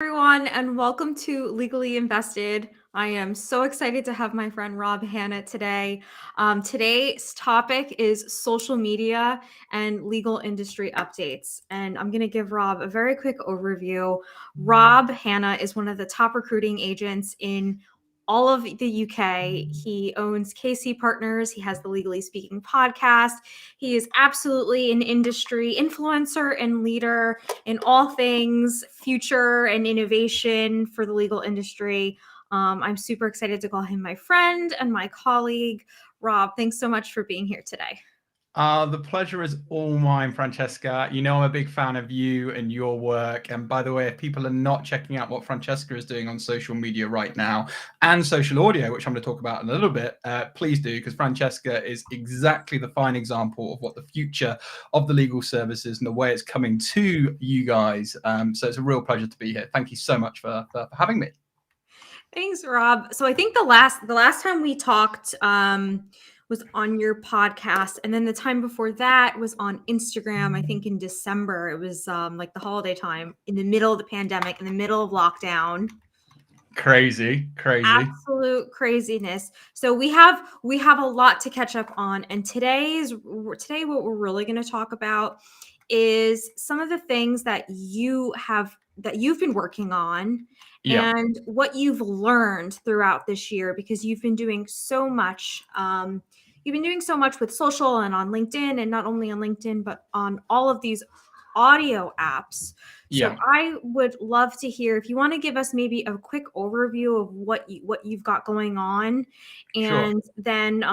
Everyone, and welcome to Legally Invested. I am so excited to have my friend Rob Hanna today. Today's topic is social media and legal industry updates. And I'm going to give Rob a very quick overview. Rob Hanna is one of the top recruiting agents in all of the UK. He owns KC Partners. He has the Legally Speaking podcast. He is absolutely an industry influencer and leader in all things future and innovation for the legal industry. I'm super excited to call him my friend and my colleague. Rob, thanks so much for being here today. The pleasure is all mine, Francesca. You know I'm a big fan of you and your work. And by the way, if people are not checking out what Francesca is doing on social media right now and social audio, which I'm going to talk about in a little bit, please do, because Francesca is exactly the fine example of what the future of the legal services and the way it's coming to you guys. So it's a real pleasure to be here. Thank you so much for having me. Thanks, Rob. So I think the last time we talked was on your podcast, and then the time before that was on Instagram. I think in December. It was like the holiday time, in the middle of the pandemic, in the middle of lockdown. Crazy. Absolute craziness. So we have a lot to catch up on, and today what we're really going to talk about is some of the things that you've been working on Yeah. and what you've learned throughout this year, because you've been doing so much. You've been doing so much with social and on LinkedIn, and not only on LinkedIn, but on all of these audio apps. So Yeah. I would love to hear if you want to give us maybe a quick overview of what you've got going on, Sure. and then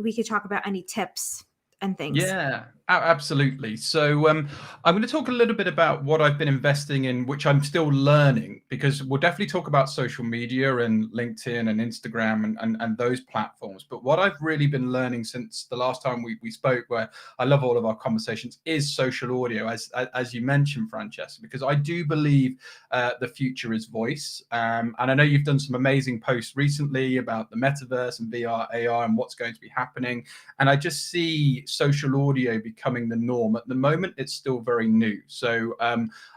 we could talk about any tips and things. Yeah, absolutely. So I'm going to talk a little bit about what I've been investing in, which I'm still learning, because we'll definitely talk about social media and LinkedIn and Instagram and those platforms. But what I've really been learning since the last time we spoke, where I love all of our conversations, is social audio, as you mentioned, Francesca, because I do believe the future is voice. And I know you've done some amazing posts recently about the metaverse and VR, AR, and what's going to be happening. And I just see social audio becoming the norm. At the moment, it's still very new. So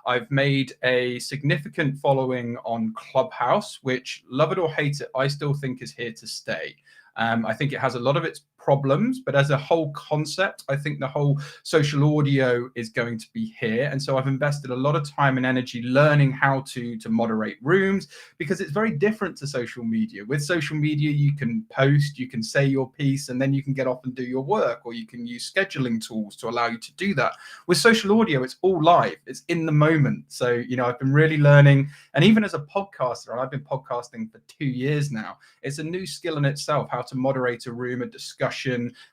I've made a significant following on Clubhouse, which, love it or hate it, I still think is here to stay. I think it has a lot of its problems, but as a whole concept, I think the whole social audio is going to be here. And so I've invested a lot of time and energy learning how to moderate rooms, because it's very different to social media. With social media, you can post, you can say your piece, and then you can get off and do your work, or you can use scheduling tools to allow you to do that. With social audio, it's all live, it's in the moment. So, you know, I've been really learning, and even as a podcaster, and I've been podcasting for 2 years now, it's a new skill in itself, how to moderate a room, a discussion,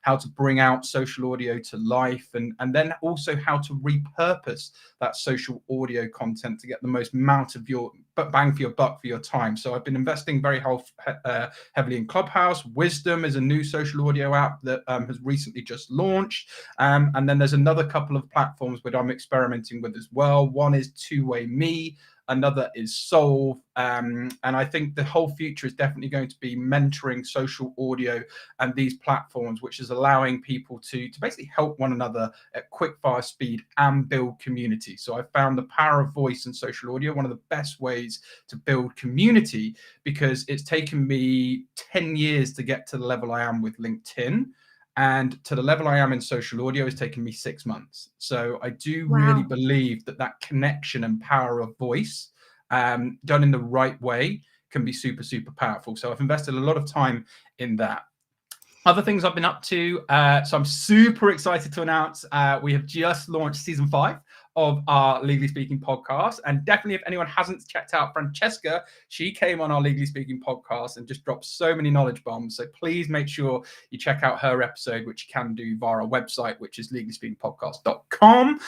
how to bring out social audio to life, and then also how to repurpose that social audio content to get the most amount of your bang for your buck for your time. So I've been investing very heavily in Clubhouse. Wisdom is a new social audio app that has recently just launched. And then there's another couple of platforms that I'm experimenting with as well. One is Two-Way Me. Another is Solve. And I think the whole future is definitely going to be mentoring social audio and these platforms, which is allowing people to basically help one another at quick fire speed and build community. So I found the power of voice and social audio one of the best ways to build community, because it's taken me 10 years to get to the level I am with LinkedIn. And to the level I am in social audio has taken me 6 months. So I do really Wow. believe that connection and power of voice, done in the right way, can be super, super powerful. So I've invested a lot of time in that. Other things I've been up to. So I'm super excited to announce we have just launched season 5 of our Legally Speaking podcast. And definitely, if anyone hasn't checked out Francesca, she came on our Legally Speaking podcast and just dropped so many knowledge bombs. So please make sure you check out her episode, which you can do via our website, which is legallyspeakingpodcast.com.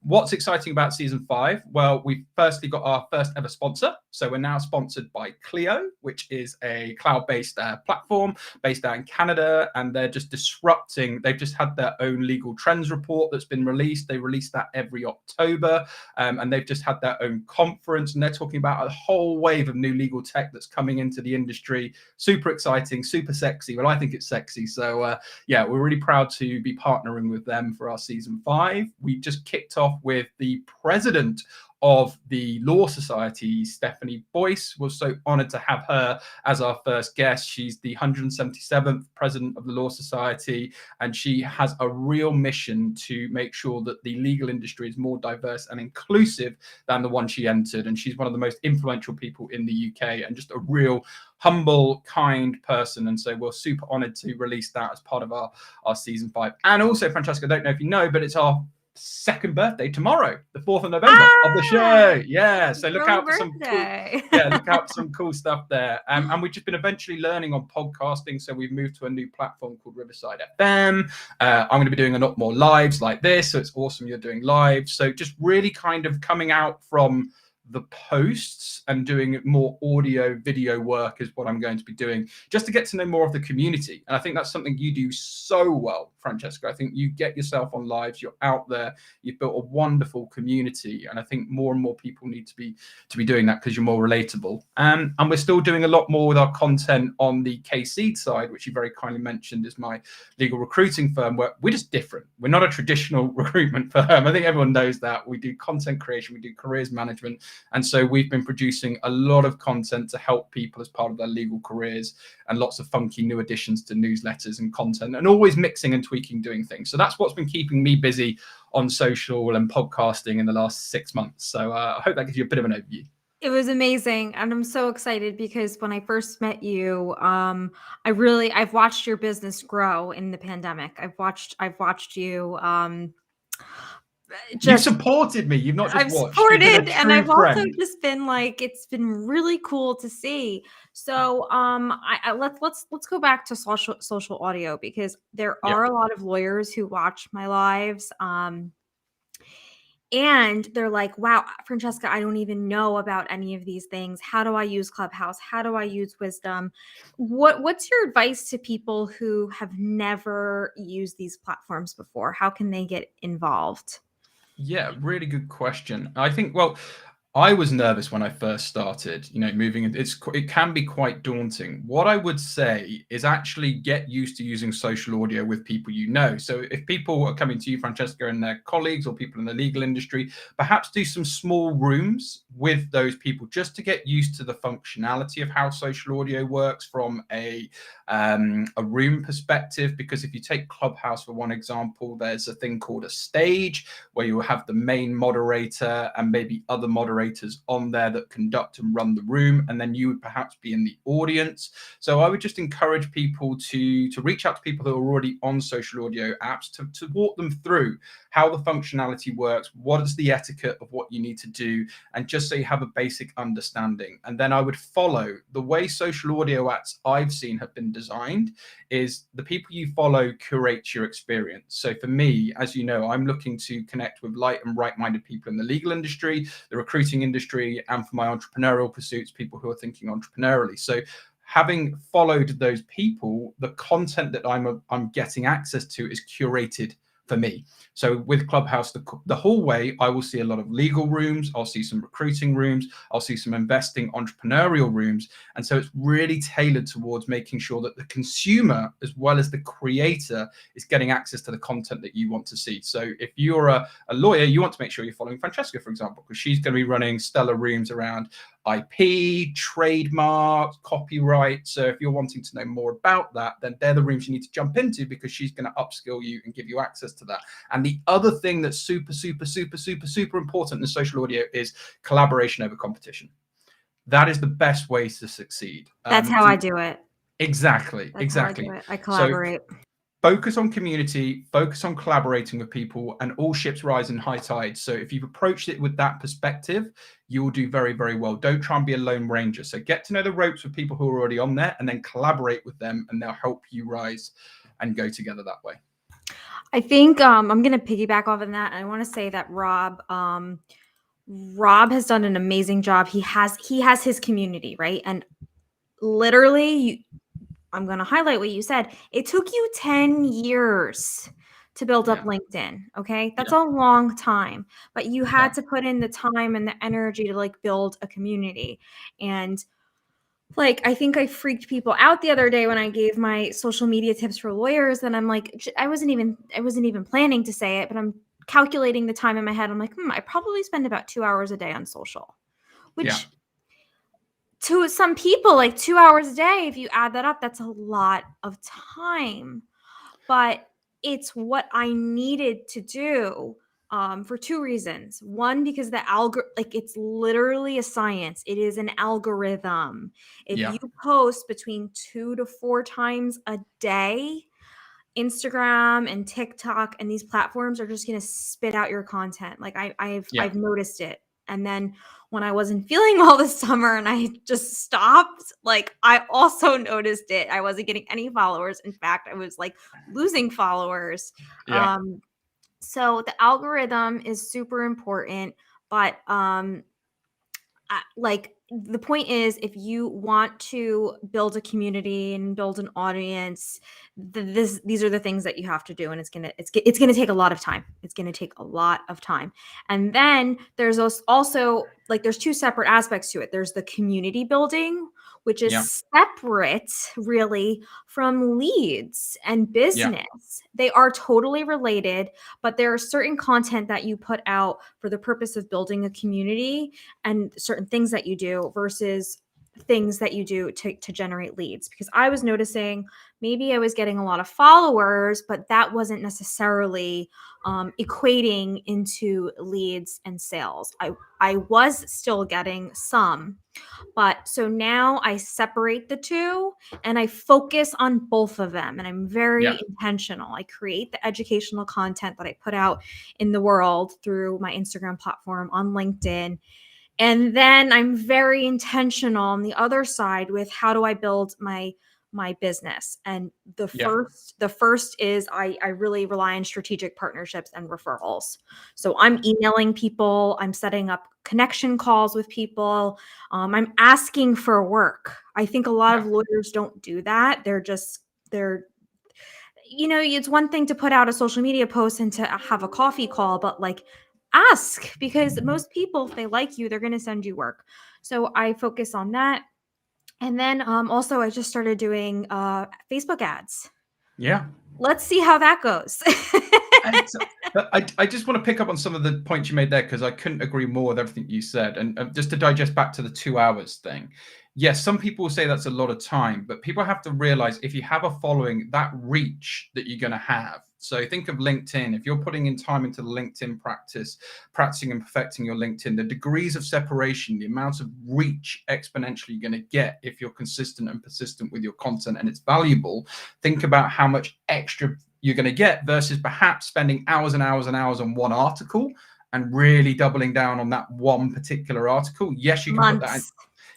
What's exciting about season 5? Well, we've firstly got our first ever sponsor. So we're now sponsored by Clio, which is a cloud-based platform based out in Canada, and they're just disrupting. They've just had their own legal trends report that's been released. They release that every October, and they've just had their own conference, and they're talking about a whole wave of new legal tech that's coming into the industry. Super exciting, super sexy. Well, I think it's sexy. So yeah, we're really proud to be partnering with them for our season 5. We just kicked off with the president of the Law Society, Stephanie Boyce. We're so honored to have her as our first guest. She's the 177th president of the Law Society, and she has a real mission to make sure that the legal industry is more diverse and inclusive than the one she entered. And she's one of the most influential people in the UK, and just a real humble, kind person. And so we're super honored to release that as part of our season 5. And also, Francesca, I don't know if you know, but it's our second birthday tomorrow, the 4th of November of the show. Yeah, so look out for some cool stuff there. And we've just been eventually learning on podcasting, so we've moved to a new platform called Riverside FM. I'm going to be doing a lot more lives like this, so it's awesome you're doing live. So just really kind of coming out from the posts and doing more audio video work is what I'm going to be doing, just to get to know more of the community. And I think that's something you do so well, Francesca. I think you get yourself on lives, you're out there, you've built a wonderful community, and I think more and more people need to be doing that because you're more relatable. And we're still doing a lot more with our content on the KC side, which you very kindly mentioned is my legal recruiting firm, where we're just different. We're not a traditional recruitment firm. I think everyone knows that. We do content creation, we do careers management. And so we've been producing a lot of content to help people as part of their legal careers, and lots of funky new additions to newsletters and content, and always mixing and tweaking, doing things. So that's what's been keeping me busy on social and podcasting in the last 6 months. So I hope that gives you a bit of an overview. It was amazing, and I'm so excited because when I first met you, I've watched your business grow in the pandemic. I've watched you You've just supported me. You've not just I've watched. You've been a supported, and true I've also friend. just been like, it's been really cool to see. So let's go back to social audio, because there Yeah. are a lot of lawyers who watch my lives. And they're like, wow, Francesca, I don't even know about any of these things. How do I use Clubhouse? How do I use Wisdom? What's your advice to people who have never used these platforms before? How can they get involved? Yeah, really good question. I think, well, I was nervous when I first started, moving. It can be quite daunting. What I would say is actually get used to using social audio with people you know. So if people are coming to you, Francesca, and their colleagues or people in the legal industry, perhaps do some small rooms with those people just to get used to the functionality of how social audio works from a room perspective. Because if you take Clubhouse for one example, there's a thing called a stage where you have the main moderator and maybe other moderators on there that conduct and run the room, and then you would perhaps be in the audience. So I would just encourage people to reach out to people who are already on social audio apps to walk them through how the functionality works, what is the etiquette of what you need to do, and just so you have a basic understanding. And then I would follow the way social audio apps I've seen have been designed is the people you follow curate your experience. So for me, as you know, I'm looking to connect with light and right-minded people in the legal industry, the recruiting industry, and for my entrepreneurial pursuits, people who are thinking entrepreneurially. So having followed those people, the content that I'm getting access to is curated for me. So with Clubhouse, the whole way, I will see a lot of legal rooms, I'll see some recruiting rooms, I'll see some investing entrepreneurial rooms. And so it's really tailored towards making sure that the consumer, as well as the creator, is getting access to the content that you want to see. So if you're a lawyer, you want to make sure you're following Francesca, for example, because she's going to be running stellar rooms around IP, trademark, copyright. So if you're wanting to know more about that, then they're the rooms you need to jump into, because she's going to upskill you and give you access to that. And the other thing that's super important in social audio is collaboration over competition. That is the best way to succeed. That's how I do it. Exactly. That's how I do it. I So collaborate. focus on community, focus on collaborating with people, and all ships rise in high tide. So if you've approached it with that perspective, you will do very, very well. Don't try and be a lone ranger. So get to know the ropes with people who are already on there, and then collaborate with them, and they'll help you rise and go together that way. I think I'm going to piggyback off of that. And I want to say that Rob has done an amazing job. He has his community, right? And literally, I'm going to highlight what you said. It took you 10 years to build up LinkedIn. Okay. That's a long time, but you had to put in the time and the energy to like build a community. And like, I think I freaked people out the other day when I gave my social media tips for lawyers. And I'm like, I wasn't even planning to say it, but I'm calculating the time in my head. I'm like, I probably spend about 2 hours a day on social, Yeah. which to some people, like 2 hours a day, if you add that up, that's a lot of time. But it's what I needed to do for two reasons. One, because like it's literally a science. It is an algorithm. If Yeah. you post between 2 to 4 times a day, Instagram and TikTok and these platforms are just going to spit out your content. Like Yeah. I've noticed it. And then when I wasn't feeling well this summer and I just stopped, like I also noticed it. I wasn't getting any followers. In fact, I was like losing followers. Yeah. So the algorithm is super important, but like the point is, if you want to build a community and build an audience, these are the things that you have to do, and it's gonna take a lot of time. It's gonna take a lot of time. And then there's also like there's two separate aspects to it. There's the community building, which Yeah. is separate really from leads and Yeah. business. They are totally related, but there are certain content that you put out for the purpose of building a community and certain things that you do versus things that you do to generate leads. Because I was noticing maybe I was getting a lot of followers, but that wasn't necessarily equating into leads and sales. I was still getting some, but so now I separate the two and I focus on both of them. And I'm Yeah. very intentional. I create the educational content that I put out in the world through my Instagram platform, on LinkedIn. And then I'm very intentional on the other side with how do I build my business. And Yeah. the first is I really rely on strategic partnerships and referrals. So I'm emailing people, I'm setting up connection calls with people, I'm asking for work. I think a lot Yeah. of lawyers don't do that. They're it's one thing to put out a social media post and to have a coffee call, but like ask, because most people, if they like you, they're going to send you work. So I focus on that. And then also I just started doing Facebook ads. Yeah. Let's see how that goes. And so, but I just want to pick up on some of the points you made there because I couldn't agree more with everything you said. And just to digest back to the 2 hours thing, yes, some people will say that's a lot of time, but people have to realize if you have a following, that reach that you're going to have. So think of LinkedIn. If you're putting in time into the LinkedIn practice, practicing and perfecting your LinkedIn, the degrees of separation, the amount of reach exponentially you're going to get if you're consistent and persistent with your content and it's valuable. Think about how much extra you're going to get versus perhaps spending hours and hours and hours on one article and really doubling down on that one particular article. Yes, you can put that in. Months.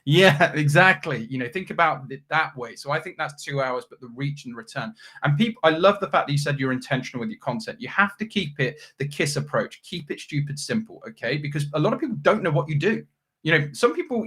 Yeah, exactly. Think about it that way. So I think that's 2 hours, but the reach and return. And people, I love the fact that you said you're intentional with your content. You have to keep it the KISS approach. Keep it stupid simple, okay? Because a lot of people don't know what you do. Some people,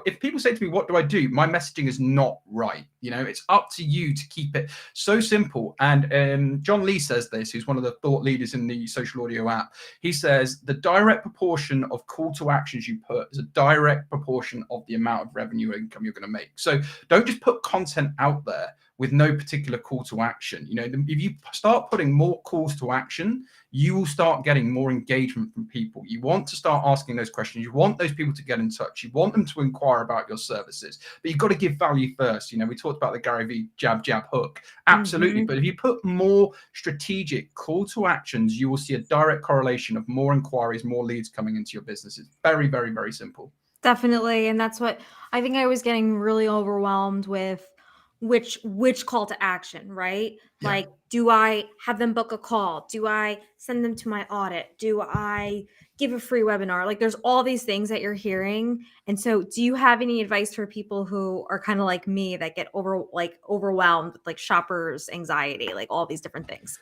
if people say to me, what do I do? My messaging is not right. It's up to you to keep it so simple. And John Lee says this, who's one of the thought leaders in the social audio app. He says the direct proportion of call to actions you put is a direct proportion of the amount of revenue or income you're going to make. So don't just put content out there with no particular call to action. If you start putting more calls to action, you will start getting more engagement from people. You want to start asking those questions. You want those people to get in touch. You want them to inquire about your services, but you've got to give value first. We talked about the Gary Vee jab, jab, hook. Absolutely. But if you put more strategic call to actions, you will see a direct correlation of more inquiries, more leads coming into your business. It's very, very, very simple. Definitely. And that's what I think I was getting really overwhelmed with which call to action, right? Yeah. Like, do I have them book a call? Do I send them to my audit? Do I give a free webinar? Like there's all these things that you're hearing. And so do you have any advice for people who are kind of like me that get overwhelmed with like shoppers anxiety, like all these different things?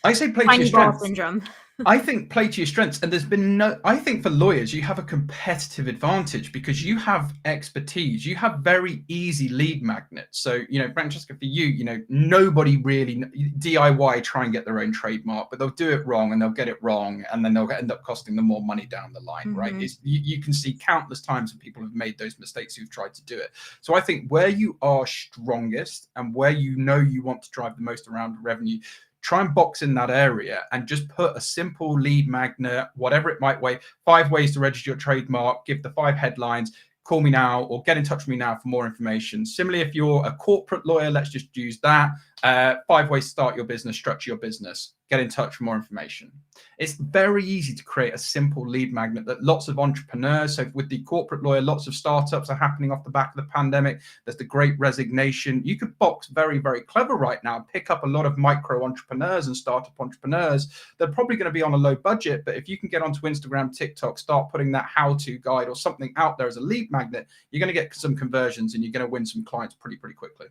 I say play to your Tiny ball strengths. syndrome. I think play to your strengths. And I think for lawyers, you have a competitive advantage because you have expertise. You have very easy lead magnets. So, Francesca, for you, nobody really DIY try and get their own trademark, but they'll do it wrong and they'll get it wrong. And then they'll end up costing them more money down the line, right? You can see countless times when people have made those mistakes who've tried to do it. So I think where you are strongest and where you want to drive the most around revenue, try and box in that area and just put a simple lead magnet, whatever it might weigh, 5 ways to register your trademark, give the 5 headlines, call me now or get in touch with me now for more information. Similarly, if you're a corporate lawyer, let's just use that. 5 ways to start your business, structure your business, get in touch for more information. It's very easy to create a simple lead magnet that lots of entrepreneurs, so with the corporate lawyer, lots of startups are happening off the back of the pandemic. There's the great resignation. You could box very, very clever right now, pick up a lot of micro entrepreneurs and startup entrepreneurs. They're probably going to be on a low budget, but if you can get onto Instagram, TikTok, start putting that how-to guide or something out there as a lead magnet, you're going to get some conversions and you're going to win some clients pretty quickly.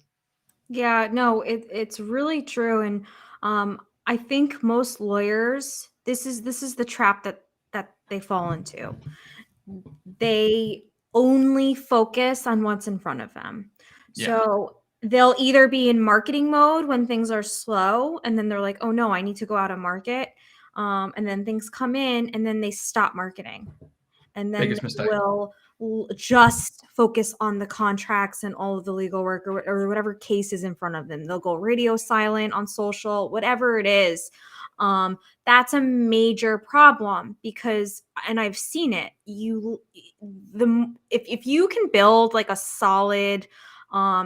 Yeah, no, it's really true. And I think most lawyers, this is the trap that they fall into. They only focus on what's in front of them. Yeah. So they'll either be in marketing mode when things are slow, and then they're like, oh no, I need to go out and market. And then things come in, and then they stop marketing. And then Biggest they mistake. will just focus on the contracts and all of the legal work, or whatever case is in front of them. They'll go radio silent on social, whatever it is. That's a major problem because, and I've seen it, if you can build like a solid,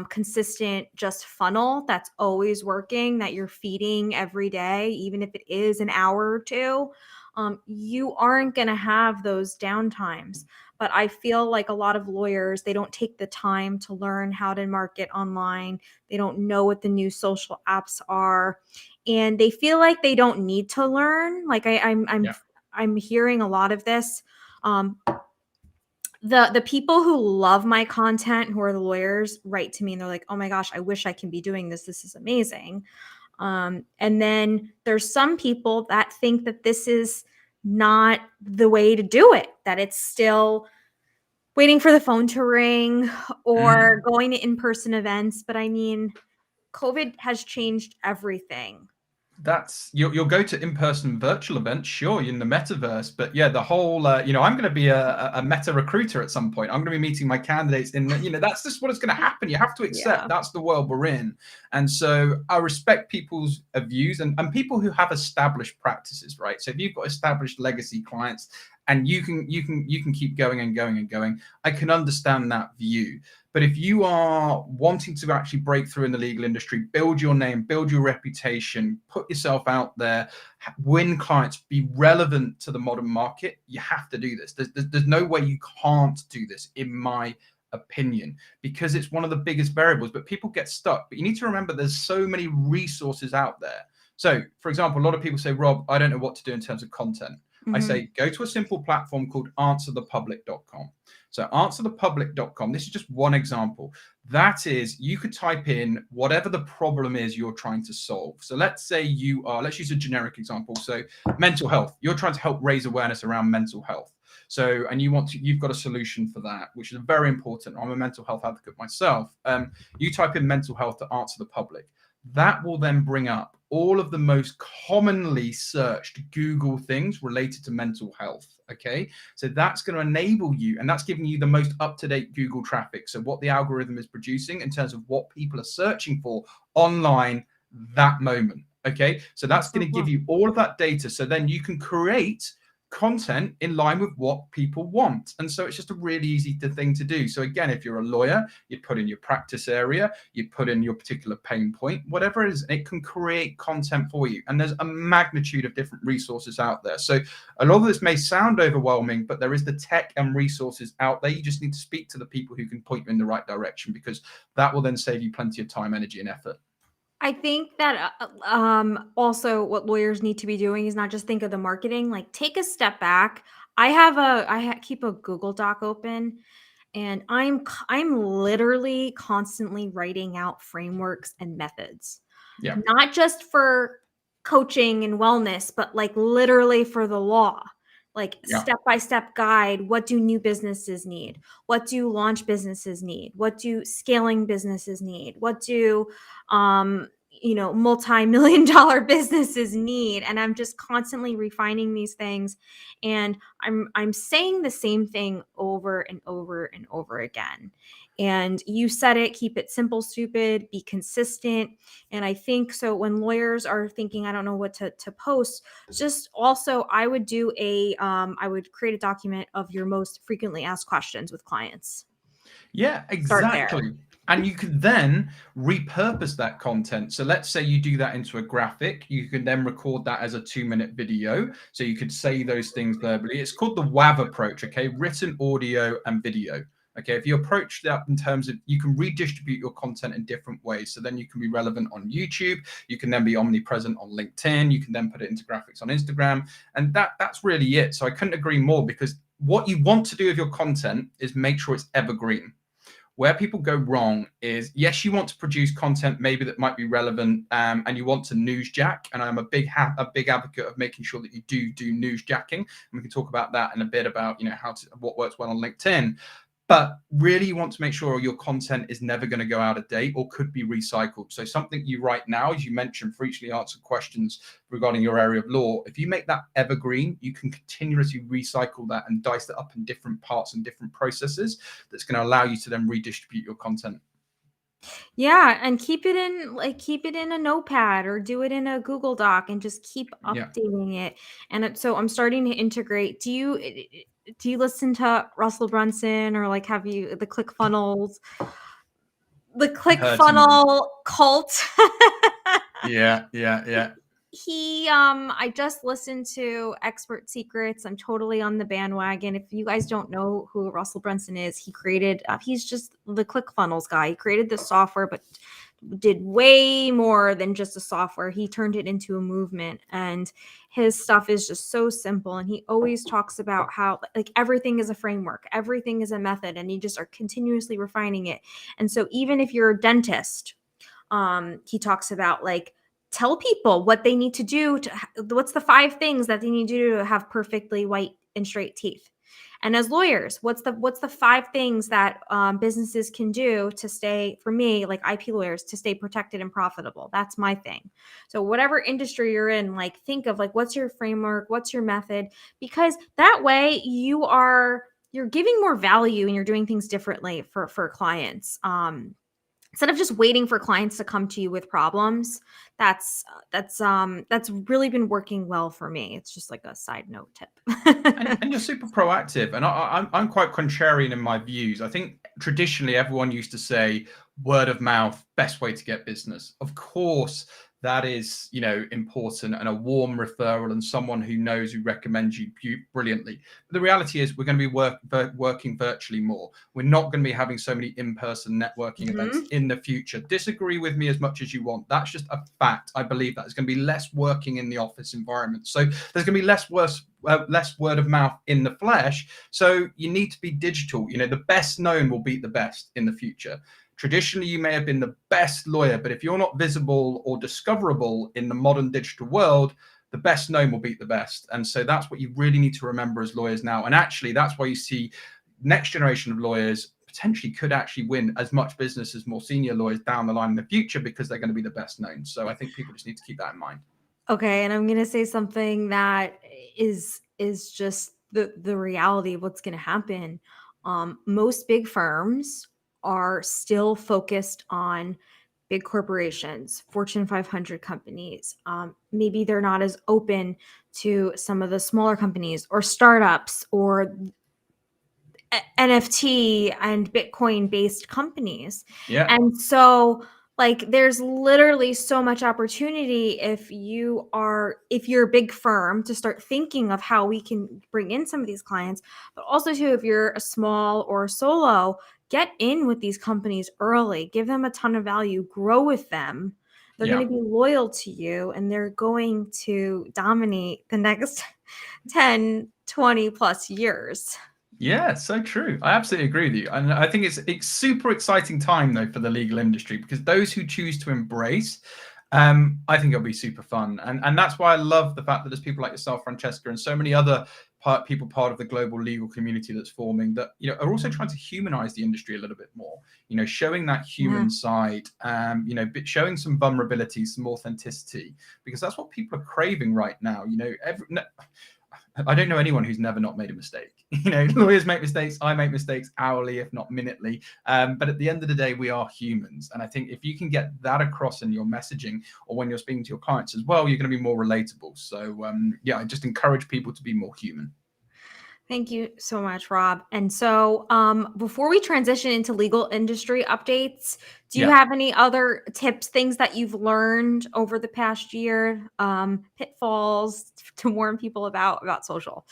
consistent just funnel that's always working, that you're feeding every day, even if it is an hour or two, you aren't going to have those downtimes. But I feel like a lot of lawyers, they don't take the time to learn how to market online. They don't know what the new social apps are, and they feel like they don't need to learn. Like I'm hearing a lot of this. The people who love my content, who are the lawyers, write to me and they're like, "Oh my gosh, I wish I can be doing this. This is amazing." And then there's some people that think that this is not the way to do it, that it's still waiting for the phone to ring or going to in-person events. But I mean, COVID has changed everything. That's you'll go to in-person virtual events, sure, in the metaverse, but yeah, the whole I'm going to be a meta recruiter at some point. I'm going to be meeting my candidates in that's just what is going to happen. You have to accept Yeah. that's the world we're in. And so I respect people's views and people who have established practices, right? So if you've got established legacy clients and you can keep going and going and going, I can understand that view. But if you are wanting to actually break through in the legal industry, build your name, build your reputation, put yourself out there, win clients, be relevant to the modern market, you have to do this. There's no way you can't do this, in my opinion, because it's one of the biggest variables. But people get stuck. But you need to remember there's so many resources out there. So, for example, a lot of people say, Rob, I don't know what to do in terms of content. I say, go to a simple platform called answerthepublic.com. So answerthepublic.com, this is just one example. That is, you could type in whatever the problem is you're trying to solve. So let's say let's use a generic example. So mental health, you're trying to help raise awareness around mental health. So, and you've got a solution for that, which is very important. I'm a mental health advocate myself. You type in mental health to Answer the Public. That will then bring up all of the most commonly searched Google things related to mental health. Okay. So that's going to enable you, and that's giving you the most up-to-date Google traffic. So what the algorithm is producing in terms of what people are searching for online that moment. Okay. So that's going to give you all of that data. So then you can create content in line with what people want. And so it's just a really easy thing to do. So again, if you're a lawyer, you put in your practice area, you put in your particular pain point, whatever it is, it can create content for you. And there's a magnitude of different resources out there. So a lot of this may sound overwhelming, but there is the tech and resources out there. You just need to speak to the people who can point you in the right direction, because that will then save you plenty of time, energy, and effort. I think that also what lawyers need to be doing is not just think of the marketing, like take a step back. Keep a Google Doc open, and I'm literally constantly writing out frameworks and methods. Yeah. Not just for coaching and wellness, but like literally for the law. Like step-by-step guide, what do new businesses need? What do launch businesses need? What do scaling businesses need? What do multi-million dollar businesses need, and I'm just constantly refining these things, and I'm saying the same thing over and over and over again. And you said it, keep it simple, stupid, be consistent. And I think so when lawyers are thinking, I don't know what to post, just also I would do I would create a document of your most frequently asked questions with clients. Yeah, Start there. exactly. And you can then repurpose that content. So let's say you do that into a graphic, you can then record that as a 2-minute video. So you could say those things verbally. It's called the WAV approach, okay? Written, audio, and video. Okay, if you approach that in terms of you can redistribute your content in different ways. So then you can be relevant on YouTube, you can then be omnipresent on LinkedIn, you can then put it into graphics on Instagram. And that's really it. So I couldn't agree more, because what you want to do with your content is make sure it's evergreen. Where people go wrong is, yes, you want to produce content maybe that might be relevant, and you want to newsjack. And I'm a big advocate of making sure that you do newsjacking. And we can talk about that in a bit about what works well on LinkedIn. But really, you want to make sure your content is never going to go out of date or could be recycled. So something you write now, as you mentioned, frequently answered questions regarding your area of law. If you make that evergreen, you can continuously recycle that and dice it up in different parts and different processes. That's going to allow you to then redistribute your content. Yeah, and keep it in a notepad or do it in a Google Doc and just keep Yeah. updating it. And so I'm starting to integrate. Do you listen to Russell Brunson, or like have you the I've heard some of them. ClickFunnel cult? Yeah, yeah, yeah. I just listened to Expert Secrets. I'm totally on the bandwagon. If you guys don't know who Russell Brunson is, he's just the ClickFunnels guy. He created the software, but did way more than just a software. He turned it into a movement, and his stuff is just so simple. And he always talks about how like everything is a framework, everything is a method, and you just are continuously refining it. And so even if you're a dentist, he talks about like tell people what they need to do what's the 5 things that they need to do to have perfectly white and straight teeth. And as lawyers, what's the 5 things that businesses can do to stay, for me, like IP lawyers, to stay protected and profitable? That's my thing. So whatever industry you're in, like think of like what's your framework, what's your method, because that way you're giving more value and you're doing things differently for clients. Instead of just waiting for clients to come to you with problems. That's really been working well for me. It's just like a side note tip. And you're super proactive, and I'm quite contrarian in my views. I think traditionally everyone used to say word of mouth, best way to get business. Of course, that is important, and a warm referral and someone who knows, who recommends you brilliantly. But the reality is we're going to be working virtually more. We're not going to be having so many in-person networking events in the future. Disagree with me as much as you want. That's just a fact. I believe that there's going to be less working in the office environment. So there's going to be less word of mouth in the flesh. So you need to be digital. The best known will beat the best in the future. Traditionally, you may have been the best lawyer, but if you're not visible or discoverable in the modern digital world, the best known will beat the best. And so that's what you really need to remember as lawyers now. And actually, that's why you see next generation of lawyers potentially could actually win as much business as more senior lawyers down the line in the future, because they're going to be the best known. So I think people just need to keep that in mind. Okay, and I'm gonna say something that is just the reality of what's gonna happen. Most big firms are still focused on big corporations, Fortune 500 companies. Maybe they're not as open to some of the smaller companies or startups or NFT and Bitcoin based companies. Yeah. And so like there's literally so much opportunity if you're a big firm to start thinking of how we can bring in some of these clients, but also too if you're a small or a solo, get in with these companies early, give them a ton of value, grow with them. They're going Yeah. to be loyal to you and they're going to dominate the next 10, 20 plus years. Yeah, so true. I absolutely agree with you. And I think it's super exciting time though for the legal industry, because those who choose to embrace, I think it'll be super fun. And that's why I love the fact that there's people like yourself, Francesca, and so many other people part of the global legal community that's forming that are also trying to humanize the industry a little bit more. Showing that human side, showing some vulnerability, some authenticity, because that's what people are craving right now. I don't know anyone who's never not made a mistake. Lawyers make mistakes. I make mistakes hourly, if not minutely. But at the end of the day, we are humans. And I think if you can get that across in your messaging or when you're speaking to your clients as well, you're going to be more relatable. So I just encourage people to be more human. Thank you so much, Rob. And so, before we transition into legal industry updates, do you Yeah. have any other tips, things that you've learned over the past year, pitfalls to warn people about social?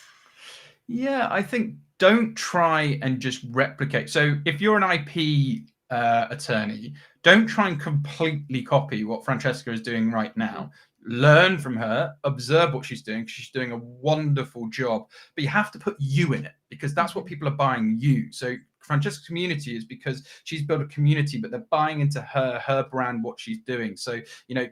Yeah, I think don't try and just replicate. So if you're an IP attorney, don't try and completely copy what Francesca is doing right now. Learn from her, observe what she's doing. She's doing a wonderful job, but you have to put you in it because that's what people are buying you. So Francesca's community is because she's built a community, but they're buying into her brand, what she's doing. So,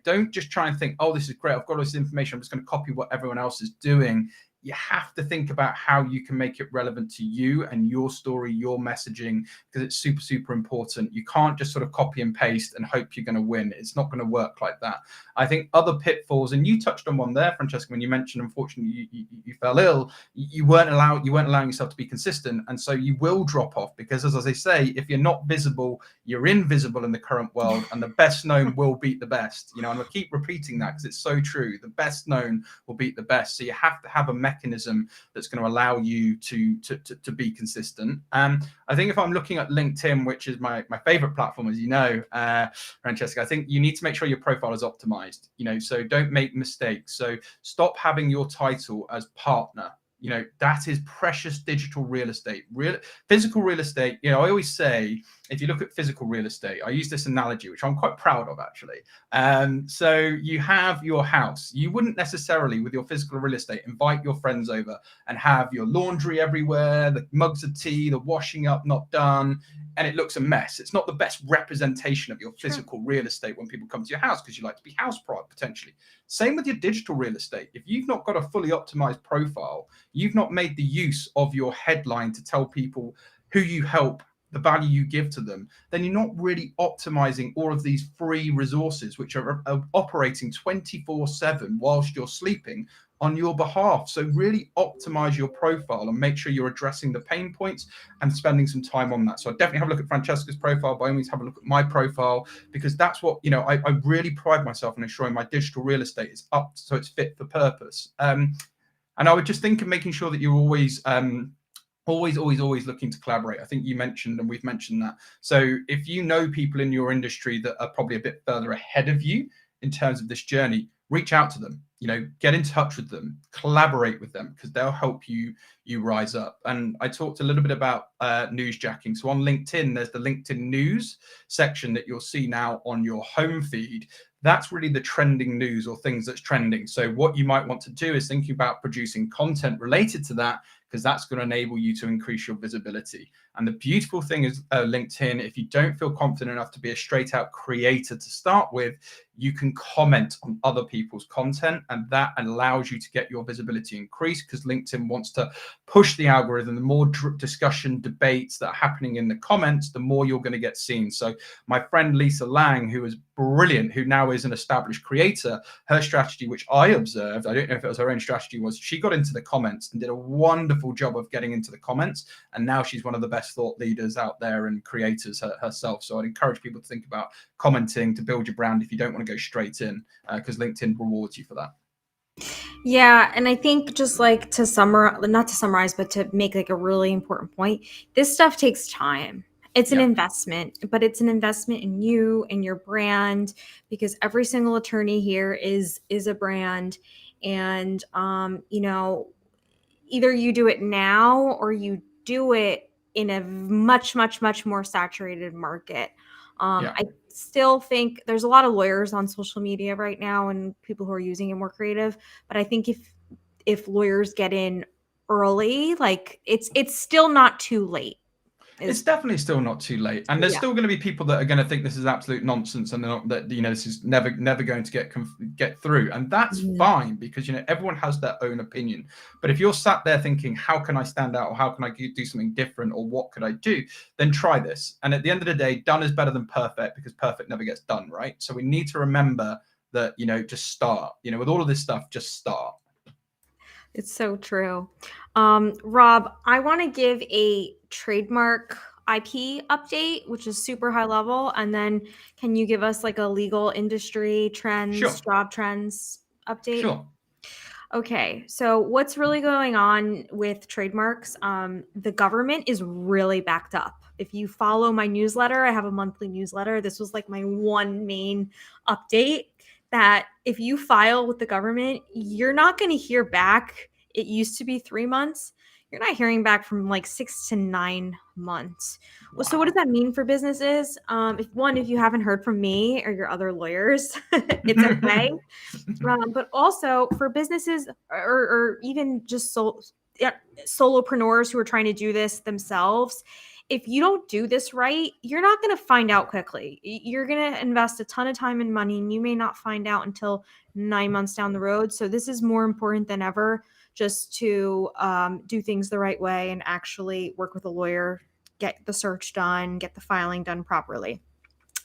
don't just try and think, oh, this is great. I've got all this information. I'm just going to copy what everyone else is doing. You have to think about how you can make it relevant to you and your story, your messaging, because it's super, super important. You can't just sort of copy and paste and hope you're going to win. It's not going to work like that. I think other pitfalls, and you touched on one there, Francesca, when you mentioned, unfortunately, you fell ill. You weren't allowing yourself to be consistent. And so you will drop off because, as I say, if you're not visible, you're invisible in the current world, and the best known will beat the best. And I keep repeating that because it's so true. The best known will beat the best. So you have to have a mechanism that's going to allow you to be consistent. I think if I'm looking at LinkedIn, which is my favorite platform, as you know, Francesca, I think you need to make sure your profile is optimized. So don't make mistakes. So stop having your title as partner. That is precious digital real estate. Physical real estate, I always say, if you look at physical real estate, I use this analogy, which I'm quite proud of actually. So you have your house. You wouldn't necessarily, with your physical real estate, invite your friends over and have your laundry everywhere, the mugs of tea, the washing up not done, and it looks a mess. It's not the best representation of your physical real estate when people come to your house because you like to be house proud potentially. Same with your digital real estate. If you've not got a fully optimized profile, you've not made the use of your headline to tell people who you help, the value you give to them, then you're not really optimizing all of these free resources, which are operating 24/7 whilst you're sleeping on your behalf. So really optimize your profile and make sure you're addressing the pain points and spending some time on that. So I definitely have a look at Francesca's profile. By all means, have a look at my profile, because that's what, I really pride myself in ensuring my digital real estate is up so it's fit for purpose. And I would just think of making sure that you're always looking to collaborate. I think you mentioned, and we've mentioned that. So if you know people in your industry that are probably a bit further ahead of you in terms of this journey, reach out to them, get in touch with them, collaborate with them, because they'll help you rise up. And I talked a little bit about newsjacking. So on LinkedIn, there's the LinkedIn news section that you'll see now on your home feed. That's really the trending news or things that's trending. So what you might want to do is thinking about producing content related to that, because that's going to enable you to increase your visibility. And the beautiful thing is LinkedIn, if you don't feel confident enough to be a straight out creator to start with, you can comment on other people's content, and that allows you to get your visibility increased, because LinkedIn wants to push the algorithm. The more discussion, debates that are happening in the comments, the more you're going to get seen. So my friend Lisa Lang, who is brilliant, who now is an established creator, her strategy, which I observed, I don't know if it was her own strategy, was she got into the comments and did a wonderful job of getting into the comments. And now she's one of the best thought leaders out there and creators herself. So I'd encourage people to think about commenting to build your brand if you don't want to go straight in, because LinkedIn rewards you for that. Yeah, and I think just like to not to summarize, but to make like a really important point, this stuff takes time. It's an investment, but it's an investment in you and your brand, because every single attorney here is a brand. And either you do it now or you do it in a much, much, much more saturated market. I still think there's a lot of lawyers on social media right now and people who are using it more creative. But I think if lawyers get in early, like it's still not too late. It's definitely still not too late, and there's Yeah. still going to be people that are going to think this is absolute nonsense, and they're not, that this is never going to get through, and that's Mhm. fine, because everyone has their own opinion. But if you're sat there thinking, how can I stand out, or how can I do something different, or what could I do, then try this. And at the end of the day, done is better than perfect, because perfect never gets done, right? So we need to remember that, just start. With all of this stuff, just start. It's so true. Rob, I want to give a trademark IP update, which is super high level. And then can you give us like a legal industry trends, Sure. job trends update? Sure. Okay, so what's really going on with trademarks? The government is really backed up. If you follow my newsletter, I have a monthly newsletter. This was like my one main update, that if you file with the government, you're not going to hear back. It used to be 3 months. You're not hearing back from like 6 to 9 months. Well, so what does Wow. that mean for businesses? If you haven't heard from me or your other lawyers, it's okay. But also for businesses, or even just yeah, solopreneurs who are trying to do this themselves, if you don't do this right, you're not going to find out quickly. You're going to invest a ton of time and money, and you may not find out until 9 months down the road. So this is more important than ever, just to do things the right way and actually work with a lawyer, get the search done, get the filing done properly.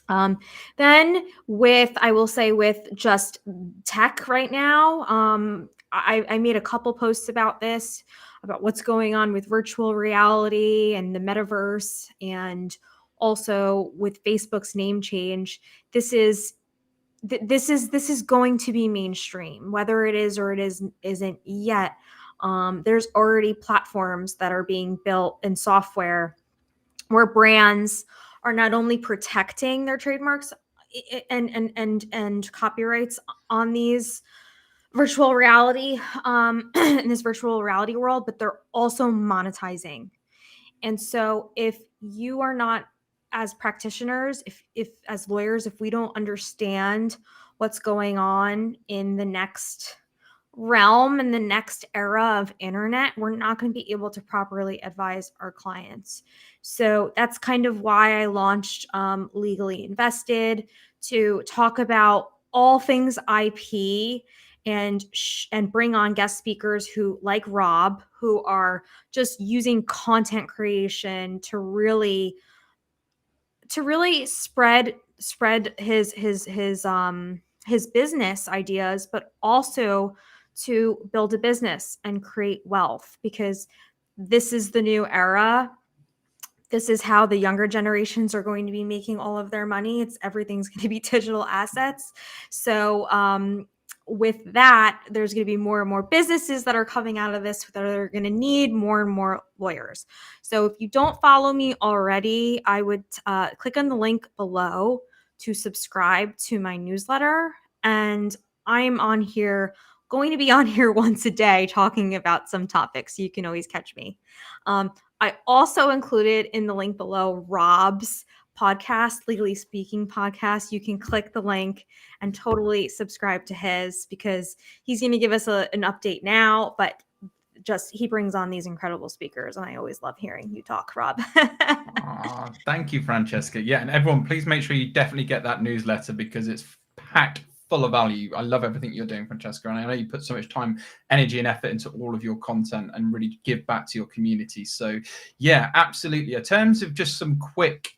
Then I will say with just tech right now, I made a couple posts about this, about what's going on with virtual reality and the metaverse, and also with Facebook's name change. This is going to be mainstream, whether it is or isn't yet. There's already platforms that are being built in software where brands are not only protecting their trademarks and copyrights on these virtual reality in this virtual reality world, but they're also monetizing. And so if you are not, as practitioners, if as lawyers, if we don't understand what's going on in the next realm and the next era of internet, we're not going to be able to properly advise our clients. So that's kind of why I launched Legally Invested, to talk about all things IP, and bring on guest speakers who, like Rob, who are just using content creation to really spread his business ideas, but also to build a business and create wealth, because this is the new era. This is how the younger generations are going to be making all of their money. Everything's going to be digital assets. So with that, there's going to be more and more businesses that are coming out of this that are going to need more and more lawyers. So if you don't follow me already, I would click on the link below to subscribe to my newsletter. And I'm on here, going to be on here once a day talking about some topics. So you can always catch me. I also included in the link below Rob's podcast, Legally Speaking podcast. You can click the link and totally subscribe to his, because he's going to give us an update now, but just he brings on these incredible speakers, and I always love hearing you talk, Rob. Thank you, Francesca. Yeah, and everyone, please make sure you definitely get that newsletter, because it's packed full of value. I love everything you're doing, Francesca, and I know you put so much time, energy, and effort into all of your content and really give back to your community. So yeah, absolutely. In terms of just some quick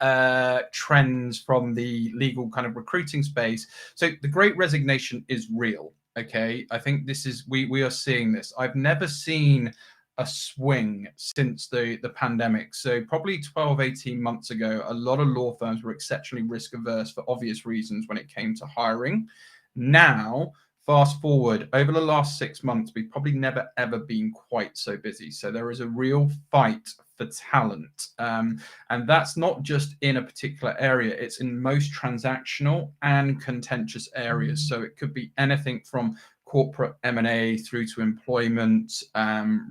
trends from the legal kind of recruiting space, so the Great Resignation is real. Okay, I think this is, we are seeing this. I've never seen a swing since the pandemic. So probably 12, 18 months ago, a lot of law firms were exceptionally risk averse for obvious reasons when it came to hiring. Now, fast forward over the last 6 months, we've probably never ever been quite so busy. So there is a real fight for talent. And that's not just in a particular area, it's in most transactional and contentious areas. So it could be anything from corporate M&A through to employment,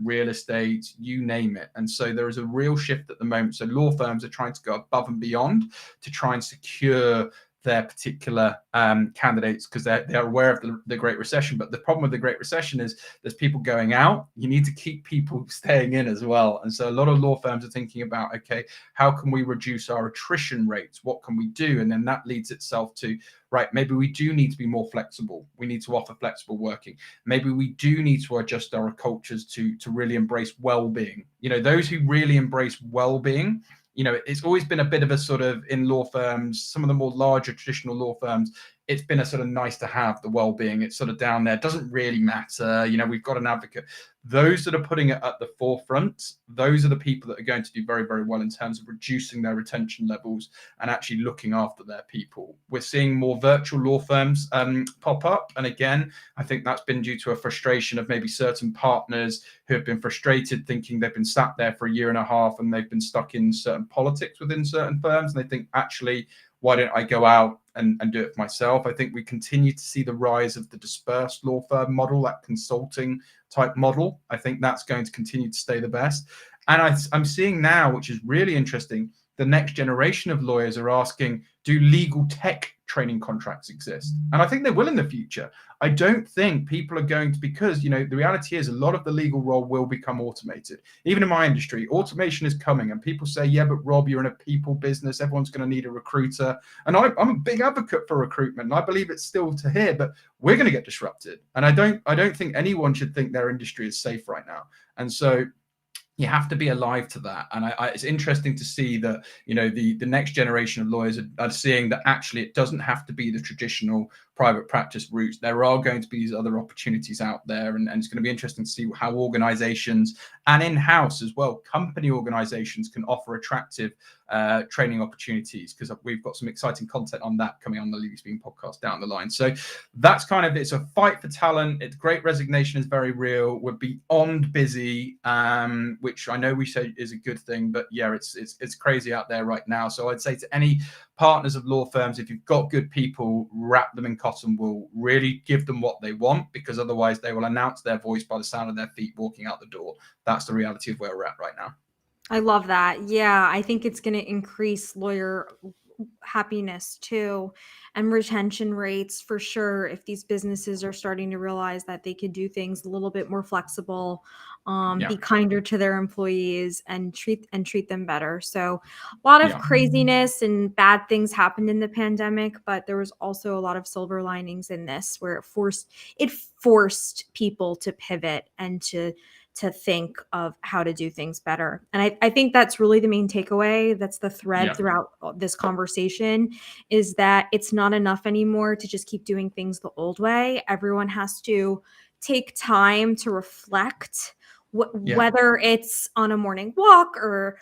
real estate, you name it. And so there is a real shift at the moment. So law firms are trying to go above and beyond to try and secure their particular candidates because they're aware of the Great Recession. But the problem with the Great Recession is there's people going out. You need to keep people staying in as well. And so a lot of law firms are thinking about, okay, how can we reduce our attrition rates? What can we do? And then that leads itself to, right, maybe we do need to be more flexible. We need to offer flexible working. Maybe we do need to adjust our cultures to really embrace well-being. Those who really embrace well-being, it's always been a bit of a sort of, in law firms, some of the more larger traditional law firms, it's been a sort of nice to have, the well-being. It's sort of down there. It doesn't really matter. We've got an advocate. Those that are putting it at the forefront, those are the people that are going to do very, very well in terms of reducing their retention levels and actually looking after their people. We're seeing more virtual law firms pop up. And again, I think that's been due to a frustration of maybe certain partners who have been frustrated, thinking they've been sat there for a year and a half and they've been stuck in certain politics within certain firms. And they think, actually, why don't I go out and do it for myself? I think we continue to see the rise of the dispersed law firm model, that consulting type model. I think that's going to continue to stay the best. And I'm seeing now, which is really interesting, the next generation of lawyers are asking, do legal tech training contracts exist? And I think they will in the future. I don't think people are going to, because, the reality is a lot of the legal role will become automated. Even in my industry, automation is coming, and people say, yeah, but Rob, you're in a people business. Everyone's going to need a recruiter. And I'm a big advocate for recruitment. And I believe it's still to here, but we're going to get disrupted. And I don't think anyone should think their industry is safe right now. And so you have to be alive to that. And it's interesting to see that, the next generation of lawyers are seeing that actually it doesn't have to be the traditional private practice routes. There are going to be these other opportunities out there. And it's going to be interesting to see how organizations, and in-house as well, company organizations, can offer attractive training opportunities, because we've got some exciting content on that coming on the Legal Speaking podcast down the line. So that's kind of, it's a fight for talent. It's Great Resignation is very real. We're beyond busy, which I know we say is a good thing, but yeah, it's crazy out there right now. So I'd say to any partners of law firms, if you've got good people, wrap them in cotton wool, really give them what they want, because otherwise they will announce their voice by the sound of their feet walking out the door. That's the reality of where we're at right now. I love that. Yeah, I think it's going to increase lawyer happiness too, and retention rates for sure, if these businesses are starting to realize that they could do things a little bit more flexible, be kinder to their employees, and treat them better. So a lot of craziness and bad things happened in the pandemic, but there was also a lot of silver linings in this, where it forced people to pivot and to think of how to do things better. And I think that's really the main takeaway. That's the thread throughout this conversation, is that it's not enough anymore to just keep doing things the old way. Everyone has to take time to reflect, whether it's on a morning walk or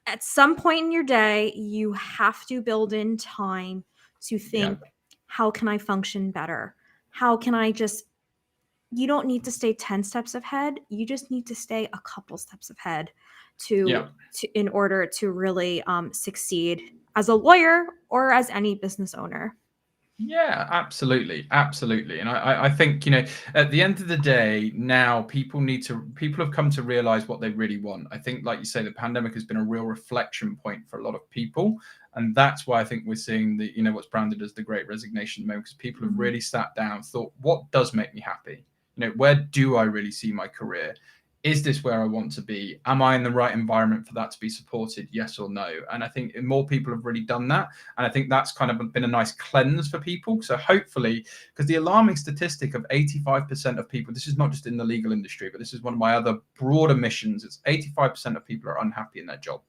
at some point in your day. You have to build in time to think, how can I function better? How can I just, you don't need to stay 10 steps ahead. You just need to stay a couple steps ahead to in order to really succeed as a lawyer or as any business owner. Yeah, absolutely. Absolutely. And I think, at the end of the day, now people have come to realize what they really want. I think, like you say, the pandemic has been a real reflection point for a lot of people. And that's why I think we're seeing what's branded as the Great Resignation moment, because people have really sat down, thought, what does make me happy? Where do I really see my career? Is this where I want to be? Am I in the right environment for that to be supported? Yes or no? And I think more people have really done that. And I think that's kind of been a nice cleanse for people. So hopefully, because the alarming statistic of 85% of people, this is not just in the legal industry, but this is one of my other broader missions, it's 85% of people are unhappy in their job.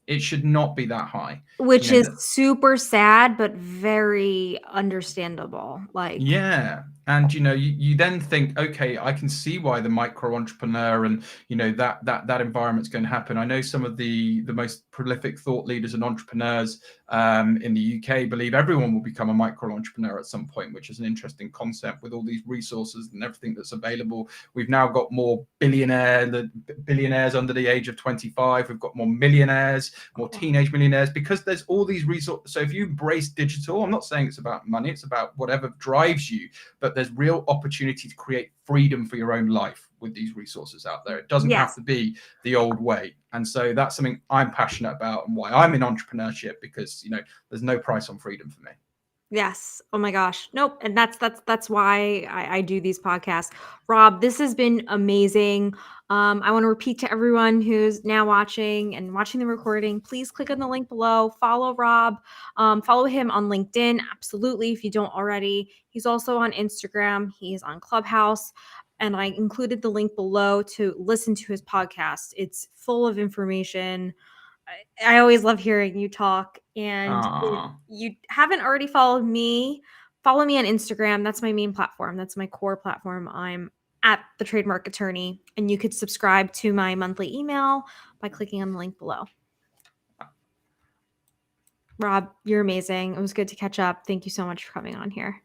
It should not be that high. Which is super sad, but very understandable. Yeah. And you then think, okay, I can see why the micro entrepreneur and that environment's going to happen. I know some of the most prolific thought leaders and entrepreneurs in the UK believe everyone will become a micro entrepreneur at some point, which is an interesting concept with all these resources and everything that's available. We've now got more billionaires under the age of 25. We've got more millionaires, more teenage millionaires, because there's all these resources. So if you embrace digital, I'm not saying it's about money, it's about whatever drives you, but there's real opportunity to create freedom for your own life. with these resources out there. It doesn't Yes. have to be the old way. And so that's something I'm passionate about and why I'm in entrepreneurship, because, you know, there's no price on freedom for me. Yes. Oh my gosh. Nope. And that's why I do these podcasts. Rob, this has been amazing. I want to repeat to everyone who's now watching and watching the recording, please click on the link below. Follow Rob. Follow him on LinkedIn. Absolutely, if you don't already. He's also on Instagram. He's on Clubhouse. And I included the link below to listen to his podcast. It's full of information. I always love hearing you talk. And if you haven't already followed me, follow me on Instagram. That's my main platform. That's my core platform. I'm at the Trademark Attorney, and you could subscribe to my monthly email by clicking on the link below. Rob, you're amazing. It was good to catch up. Thank you so much for coming on here.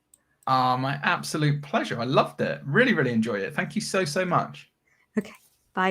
My absolute pleasure. I loved it. Really, really enjoyed it. Thank you so, so much. Okay. Bye, guys.